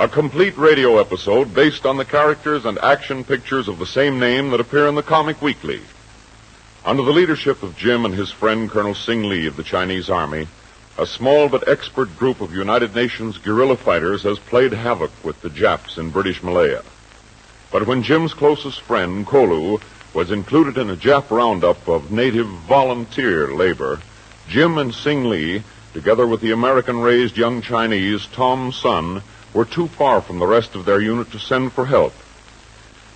A complete radio episode based on the characters and action pictures of the same name that appear in the Comic Weekly. Under the leadership of Jim and his friend Colonel Sing Lee of the Chinese Army, a small but expert group of United Nations guerrilla fighters has played havoc with the Japs in British Malaya. But when Jim's closest friend, Kolu, was included in a Jap roundup of native volunteer labor, Jim and Sing Lee, together with the American-raised young Chinese, Tom Sun, were too far from the rest of their unit to send for help.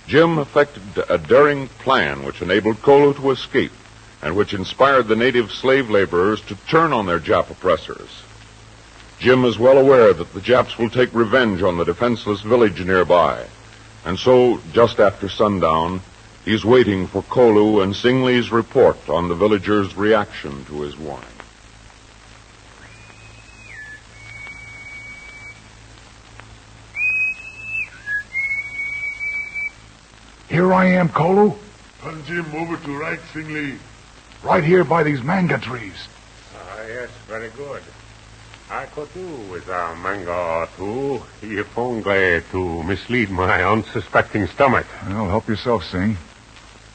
Jim effected a daring plan which enabled Kolu to escape and which inspired the native slave laborers to turn on their Jap oppressors. Jim is well aware that the Japs will take revenge on the defenseless village nearby, and so, just after sundown, he's waiting for Kolu and Sing Lee's report on the villagers' reaction to his warning. Here I am, Kolu. Turn Jim over to right, Sing Lee. Right here by these manga trees. Yes, very good. I could do with a manga or two, if only to mislead my unsuspecting stomach. Well, help yourself, Sing.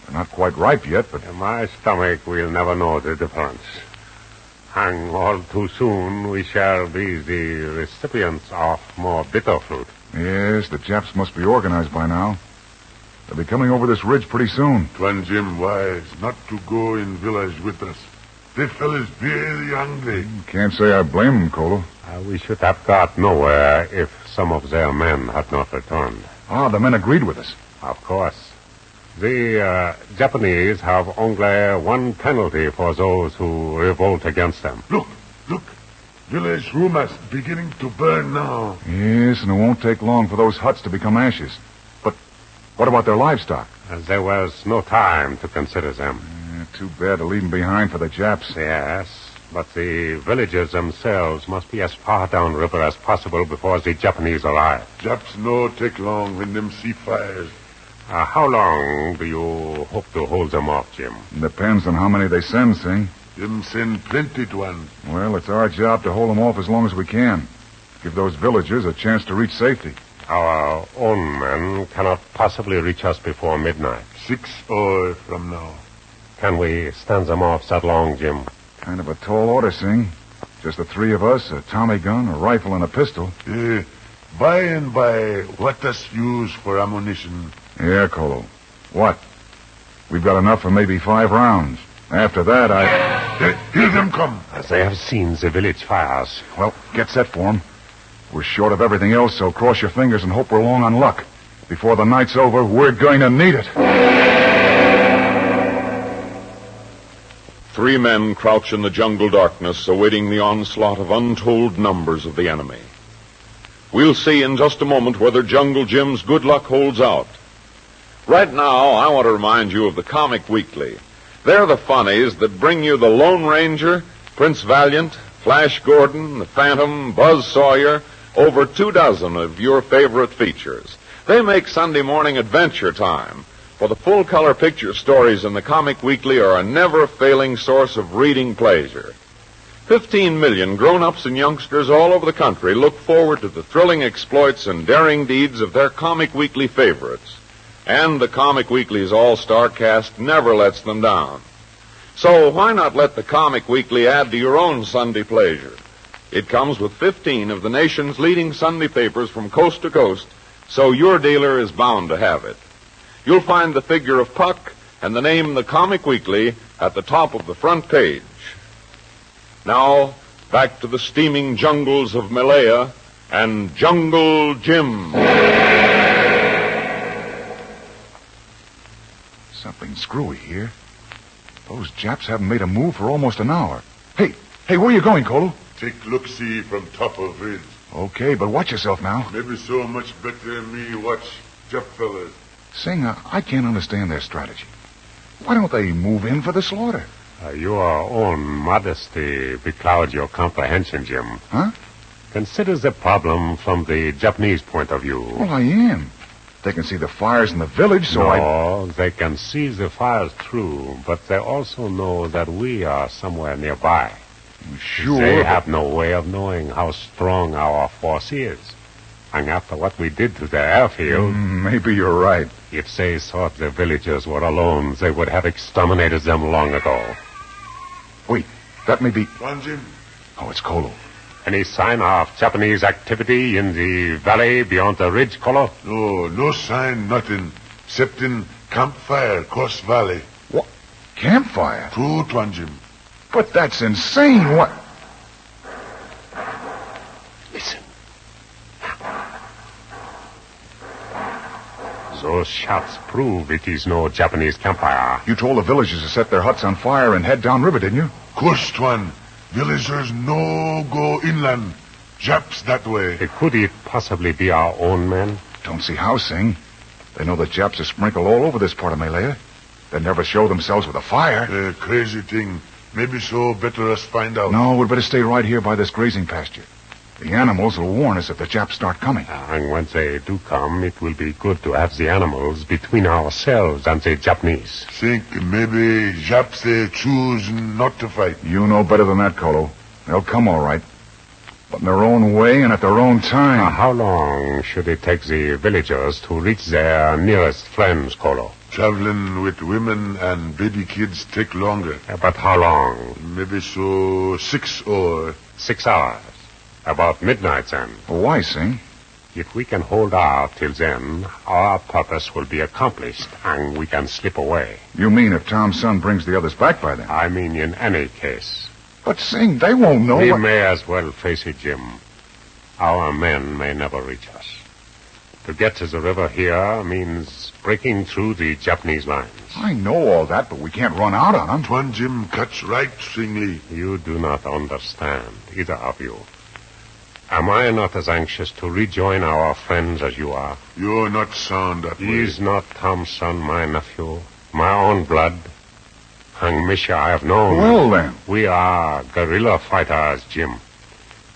They're not quite ripe yet, but... My stomach will never know the difference. And all too soon we shall be the recipients of more bitter fruit. Yes, the Japs must be organized by now. They'll be coming over this ridge pretty soon. Tuan Jim wise not to go in village with us. They fellas very hungry. Can't say I blame them, Kolu. We should have got nowhere if some of their men had not returned. Ah, the men agreed with us. Of course. The Japanese have only one penalty for those who revolt against them. Look. Village rumors beginning to burn now. Yes, and it won't take long for those huts to become ashes. But what about their livestock? There was no time to consider them. Too bad to leave them behind for the Japs. Yes, but the villagers themselves must be as far downriver as possible before the Japanese arrive. Japs no take long when them see fires. How long do you hope to hold them off, Jim? Depends on how many they send, Sing. Them send plenty, Tuan. Well, it's our job to hold them off as long as we can. Give those villagers a chance to reach safety. Our own men cannot possibly reach us before midnight. 6 hours from now. Can we stand them off that long, Jim? Kind of a tall order, Sing. Just the three of us, a Tommy gun, a rifle, and a pistol. By and by, what us use for ammunition? Yeah, Kolu. What? We've got enough for maybe 5 rounds. After that, Hear them come. They have seen the village fires. Well, get set for them. We're short of everything else, so cross your fingers and hope we're long on luck. Before the night's over, we're going to need it. 3 men crouch in the jungle darkness, awaiting the onslaught of untold numbers of the enemy. We'll see in just a moment whether Jungle Jim's good luck holds out. Right now, I want to remind you of the Comic Weekly. They're the funnies that bring you the Lone Ranger, Prince Valiant, Flash Gordon, the Phantom, Buzz Sawyer, over 24 of your favorite features. They make Sunday morning adventure time. For the full-color picture stories in the Comic Weekly are a never-failing source of reading pleasure. 15 million grown-ups and youngsters all over the country look forward to the thrilling exploits and daring deeds of their Comic Weekly favorites. And the Comic Weekly's all-star cast never lets them down. So why not let the Comic Weekly add to your own Sunday pleasure? It comes with 15 of the nation's leading Sunday papers from coast to coast, so your dealer is bound to have it. You'll find the figure of Puck and the name The Comic Weekly at the top of the front page. Now, back to the steaming jungles of Malaya and Jungle Jim. Something screwy here. Those Japs haven't made a move for almost an hour. Hey, where are you going, Kolu? Take look-see from top of ridge. Okay, but watch yourself now. Maybe so much better than me watch Jap fellas. Sing, I can't understand their strategy. Why don't they move in for the slaughter? Your own modesty beclouds your comprehension, Jim. Huh? Consider the problem from the Japanese point of view. Well, I am. They can see the fires in the village, so No, they can see the fires through, but they also know that we are somewhere nearby. Sure. They have no way of knowing how strong our force is. And after what we did to the airfield... Maybe you're right. If they thought the villagers were alone, they would have exterminated them long ago. Wait, that may be... Tuan Jim. Oh, it's Kolu. Any sign of Japanese activity in the valley beyond the ridge, Kolu? No sign, nothing. Except in campfire across valley. What? Campfire? True, Tuan Jim. But that's insane. What? Listen. Those shots prove it is no Japanese campfire. You told the villagers to set their huts on fire and head downriver, didn't you? Course, Tuan. Villagers no go inland. Japs that way. Could it possibly be our own men? Don't see how, Sing. They know the Japs are sprinkled all over this part of Malaya. They never show themselves with a fire. Crazy thing. Maybe so better us find out. No, we'd better stay right here by this grazing pasture. The animals will warn us if the Japs start coming. And when they do come, it will be good to have the animals between ourselves and the Japanese. Think maybe Japs they choose not to fight. You know better than that, Kolu. They'll come all right. But in their own way and at their own time. How long should it take the villagers to reach their nearest friends, Kolu? Traveling with women and baby kids take longer. But how long? Maybe so 6 or... 6 hours. About midnight, then. Why, Sing? If we can hold out till then, our purpose will be accomplished, and we can slip away. You mean if Tom's son brings the others back by then? I mean in any case. But, Sing, they won't know We what... may as well face it, Jim. Our men may never reach us. To get to the river here means breaking through the Japanese lines. I know all that, but we can't run out on them. Tuan Jim cuts right, Singly. You do not understand, either of you. Am I not as anxious to rejoin our friends as you are? You're not sound that way. Is not Tom's son my nephew, my own blood? And Misha I have known. Well, then. We are guerrilla fighters, Jim.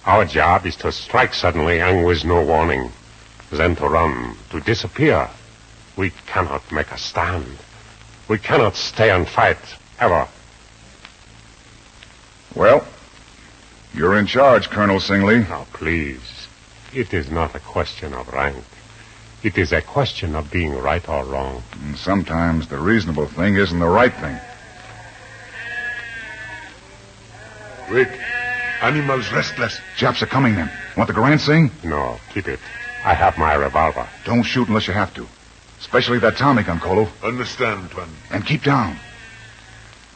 Our job is to strike suddenly and with no warning. Then to run, to disappear. We cannot make a stand. We cannot stay and fight, ever. Well, you're in charge, Colonel Singley. Now, please. It is not a question of rank. It is a question of being right or wrong. And sometimes the reasonable thing isn't the right thing. Wait. Animals restless. Japs are coming then. Want the Garand, Sing? No, keep it. I have my revolver. Don't shoot unless you have to. Especially that Tommy gun, Kolu. Understand, Tuan. And keep down.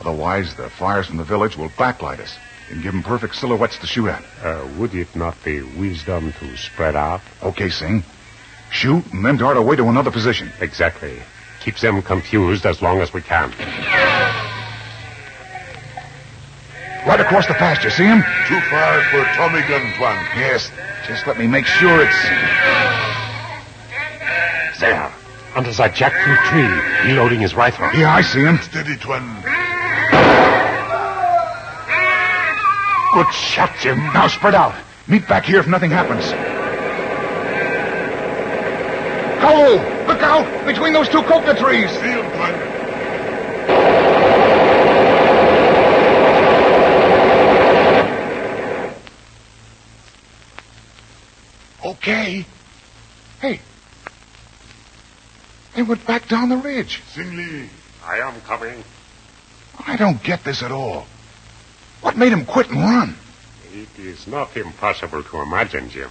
Otherwise, the fires from the village will backlight us and give them perfect silhouettes to shoot at. Would it not be wisdom to spread out? Okay, Sing. Shoot and then dart away to another position. Exactly. Keep them confused as long as we can. Right across the pasture, see him? Too far for Tommy gun, Tuan. Yes. Just let me make sure it's... There, under that jackfruit tree, reloading his rifle. Yeah, I see him. Steady, Tuan. Good shot, Jim. Now spread out. Meet back here if nothing happens. Kolu! Look out! Between those two coconut trees! See him, Tuan. Okay. Hey. They went back down the ridge. Singly. I am coming. I don't get this at all. What made him quit and run? It is not impossible to imagine, Jim.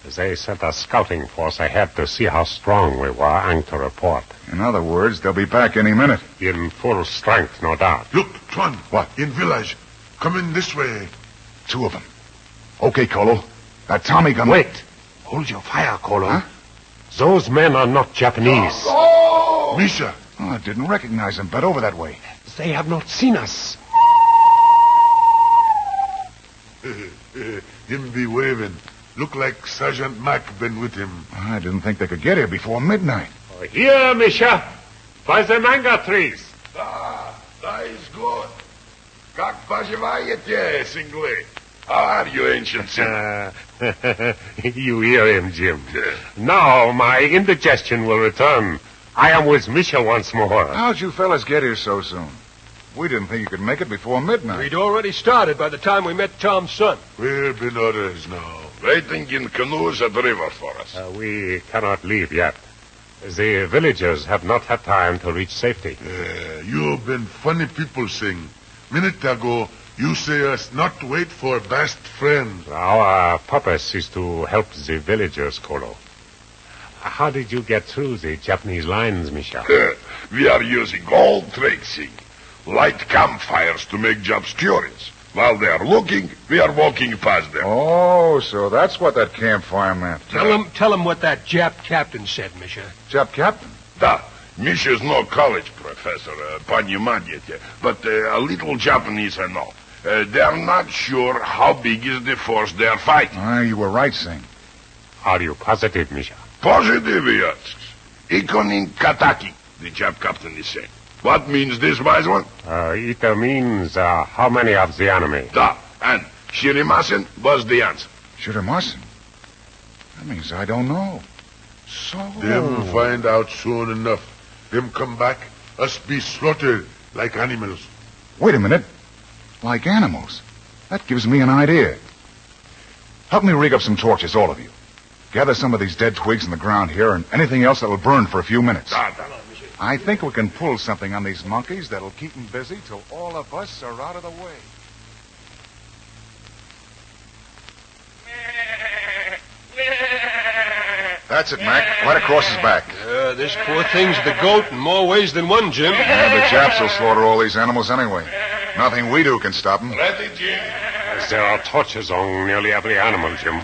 They sent a scouting force ahead to see how strong we were and to report. In other words, they'll be back any minute. In full strength, no doubt. Look, Tuan. What? In village. Coming this way. Two of them. Okay, Kolu. That Tommy gun... Wait. Hold your fire, Kolu. Huh? Those men are not Japanese. Oh! Misha. Oh, I didn't recognize him. Bet over that way. They have not seen us. Him be waving. Look like Sergeant Mac been with him. I didn't think they could get here before midnight. Here, Misha. By the manga trees. That is good. Как поживаете, Singley? How are you, ancient sinner? You hear him, Jim. Now my indigestion will return. I am with Misha once more. How'd you fellas get here so soon? We didn't think you could make it before midnight. We'd already started by the time we met Tom's son. We've been others now. waiting in canoes at the river for us. We cannot leave yet. The villagers have not had time to reach safety. You've been funny people sing. Minute ago, you say us not wait for best friend. Our purpose is to help the villagers, Kolu. How did you get through the Japanese lines, Misha? We are using all tracing. Light campfires to make jobs curious. While they are looking, we are walking past them. Oh, so that's what that campfire meant. Tell him what that Jap captain said, Misha. Jap captain? Da, Misha's no college professor, понимаете, but a little Japanese I know. They are not sure how big is the force they are fighting. You were right, Singh. Are you positive, Misha? Positive, he asks. Ikonin Kataki, the Jap captain is saying. What means this, wise one? It means how many of the enemy? Da, and Shirimasen was the answer. Shirimasen? That means I don't know. So... Them find out soon enough. Them come back, us be slaughtered like animals. Wait a minute. Like animals? That gives me an idea. Help me rig up some torches, all of you. Gather some of these dead twigs in the ground here and anything else that will burn for a few minutes. I think we can pull something on these monkeys that'll keep them busy till all of us are out of the way. That's it, Mac. Right across his back. This poor thing's the goat in more ways than one, Jim. The Japs will slaughter all these animals anyway. Nothing we do can stop them. Ready, Jim? There are torches on nearly every animal, Jim.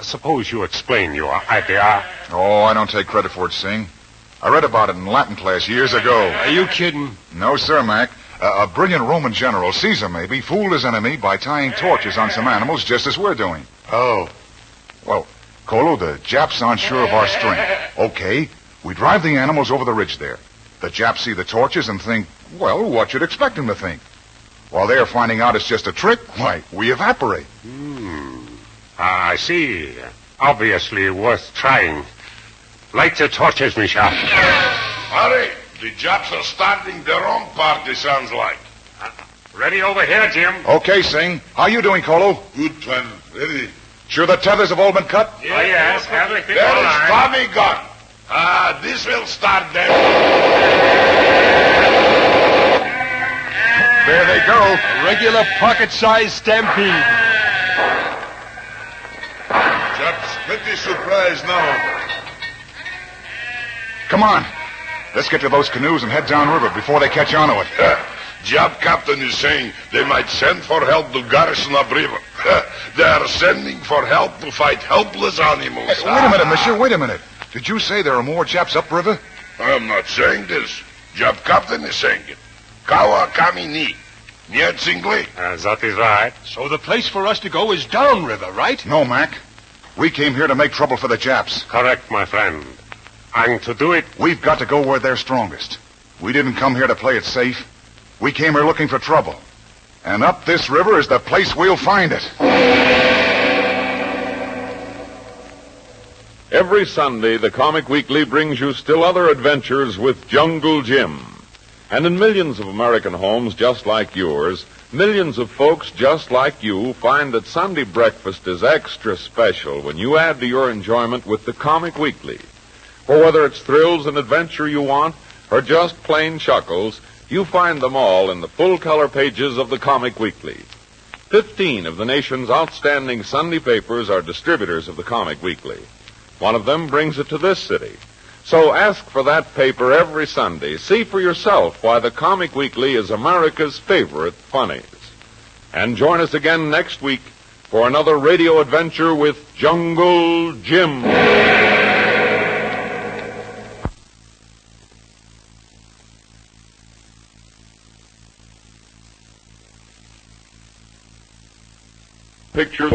Suppose you explain your idea. Oh, I don't take credit for it, Singh. I read about it in Latin class years ago. Are you kidding? No, sir, Mac. A brilliant Roman general, Caesar maybe, fooled his enemy by tying torches on some animals just as we're doing. Oh. Well, Kolu, the Japs aren't sure of our strength. Okay, we drive the animals over the ridge there. The Japs see the torches and think, well, what you'd expect them to think. While they're finding out it's just a trick, why, we evaporate. I see. Obviously worth trying. Light the torches, Misha. Hurry! The Japs are starting their own party, sounds like. Ready over here, Jim. Okay, Singh. How you doing, Kolu? Good plan. Ready? Sure the tethers have all been cut? Oh, yes. Everything There all is right. Tommy gun. This will start them. There they go. A regular pocket-sized stampede. Japs pretty surprised now. Come on. Let's get to those canoes and head downriver before they catch on to it. Jap captain is saying they might send for help to garrison upriver. They are sending for help to fight helpless animals. Hey, wait a minute, monsieur. Wait a minute. Did you say there are more Japs upriver? I'm not saying this. Jap captain is saying it. Kawa kami ni. Niet singly. That is right. So the place for us to go is downriver, right? No, Mac. We came here to make trouble for the Japs. Correct, my friend. And to do it, We've got to go where they're strongest. We didn't come here to play it safe. We came here looking for trouble. And up this river is the place we'll find it. Every Sunday, the Comic Weekly brings you still other adventures with Jungle Jim. And in millions of American homes just like yours, millions of folks just like you find that Sunday breakfast is extra special when you add to your enjoyment with the Comic Weekly. For whether it's thrills and adventure you want, or just plain chuckles, you find them all in the full-color pages of the Comic Weekly. 15 of the nation's outstanding Sunday papers are distributors of the Comic Weekly. One of them brings it to this city. So ask for that paper every Sunday. See for yourself why the Comic Weekly is America's favorite funnies. And join us again next week for another radio adventure with Jungle Jim. Picture